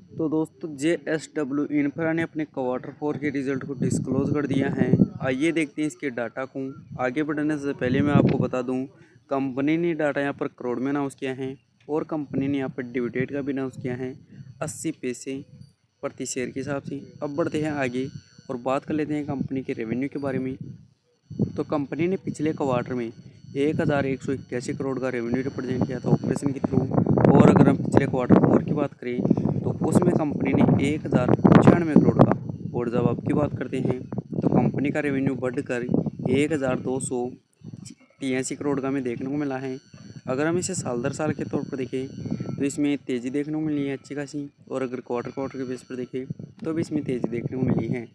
तो दोस्तों JSW infra ने अपने क्वार्टर 4 के रिजल्ट को डिस्क्लोज कर दिया है। आइए देखते हैं इसके डाटा को। आगे बढ़ने से पहले मैं आपको बता दूं, कंपनी ने डाटा यहाँ पर करोड़ में अनाउंस किया है और कंपनी ने यहाँ पर डिविडेंड का भी अनाउंस किया है 80 पैसे प्रति शेयर के हिसाब से। अब बढ़ते हैं आगे और बात कर लेते हैं कंपनी के रेवेन्यू के बारे में। तो कंपनी ने पिछले क्वार्टर में 1181 करोड़ का रेवेन्यू रिप्रेजेंट किया था ऑपरेशन के थ्रू। और अगर हम पिछले क्वार्टर 4 की बात करें तो उसमें कंपनी ने 1096 करोड़ का। और जब अब की बात करते हैं तो कंपनी का रेवेन्यू बढ़कर 1283 करोड़ का हमें देखने को मिला है। अगर हम इसे साल दर साल के तौर पर देखें तो इसमें तेज़ी देखने को मिली है अच्छी खासी। और अगर क्वार्टर क्वार्टर के बेस पर देखें तो भी इसमें तेज़ी देखने को मिली है।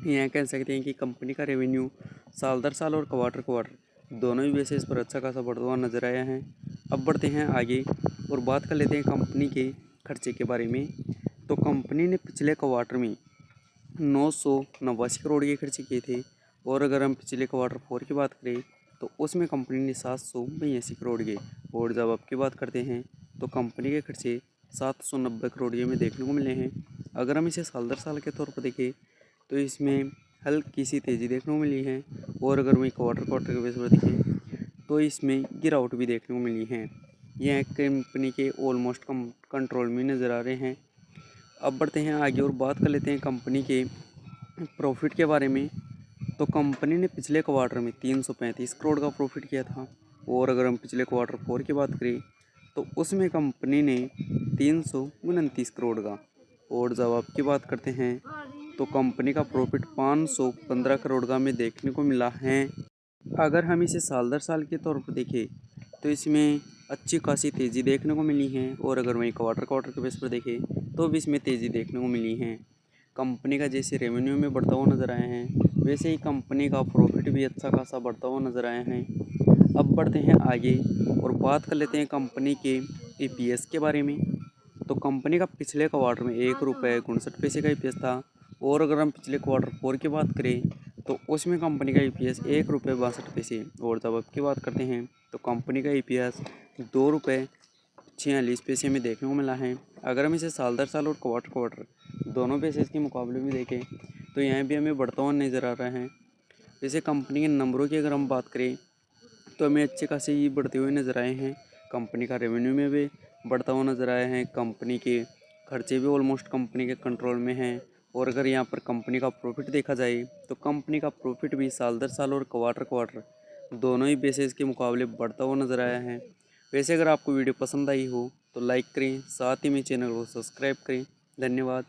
यहाँ कह सकते हैं कि कंपनी का रेवेन्यू साल दर साल और क्वार्टर क्वार्टर दोनों ही बेसिस पर अच्छा खासा बढ़ता हुआ नजर आया है। अब बढ़ते हैं आगे और बात कर लेते हैं कंपनी के खर्चे के बारे में। तो कंपनी ने पिछले क्वार्टर में 989 करोड़ के खर्चे किए थे। और अगर हम पिछले क्वार्टर 4 की बात करें तो उसमें कंपनी ने 782 करोड़ के। और जब अब की बात करते हैं तो कंपनी के खर्चे 790 करोड़ के में देखने को मिले हैं। अगर हम इसे साल दर साल के तौर पर देखें तो इसमें हल्की सी तेज़ी देखने को मिली है। और अगर वही क्वार्टर क्वार्टर के बेस पर देखें तो इसमें गिरावट भी देखने को मिली है। यह कंपनी के ऑलमोस्ट कंट्रोल में नज़र आ रहे हैं। अब बढ़ते हैं आगे और बात कर लेते हैं कंपनी के प्रॉफिट के बारे में। तो कंपनी ने पिछले क्वार्टर में 335 करोड़ का प्रॉफिट किया था। और अगर हम पिछले क्वार्टर 4 की बात करें तो उसमें कंपनी ने 329 करोड़ का। और जब आपकी बात करते हैं तो कंपनी का प्रॉफिट 515 करोड़ का हमें देखने को मिला है। अगर हम इसे साल दर साल के तौर पर देखें तो इसमें अच्छी खासी तेज़ी देखने को मिली है। और अगर वहीं क्वार्टर क्वार्टर के बेस पर देखें तो भी इसमें तेज़ी देखने को मिली है। कंपनी का जैसे रेवेन्यू में बढ़ता हुआ नज़र आया है वैसे ही कंपनी का प्रॉफिट भी अच्छा खासा बढ़ता हुआ नज़र आया है। अब बढ़ते हैं आगे और बात कर लेते हैं कंपनी के EPS के बारे में। तो कंपनी का पिछले क्वार्टर में 1 रुपये 59 पैसे का EPS था। और अगर हम पिछले क्वार्टर 4 की बात करें तो उसमें कंपनी का EPS 1 रुपये 62 पैसे। और जब अब की बात करते हैं तो कंपनी का EPS 2 रुपये 46 पैसे में देखने को मिला है। अगर हम इसे साल दर साल और क्वार्टर क्वार्टर दोनों बेसिस के मुकाबले में देखें तो यहाँ भी हमें बढ़ता हुआ नज़र आ रहा है। वैसे कंपनी के नंबरों की अगर हम बात करें तो हमें अच्छे खासे ही बढ़ते हुए नज़र आए हैं। कंपनी का रेवेन्यू में भी बढ़ता हुआ नज़र आया है। कंपनी के खर्चे भी ऑलमोस्ट कंपनी के कंट्रोल में हैं। और अगर यहाँ पर कंपनी का प्रॉफिट देखा जाए तो कंपनी का प्रॉफिट भी साल दर साल और क्वार्टर क्वार्टर दोनों ही बेसिस के मुकाबले बढ़ता हुआ नज़र आया है। वैसे अगर आपको वीडियो पसंद आई हो तो लाइक करें, साथ ही में चैनल को सब्सक्राइब करें। धन्यवाद।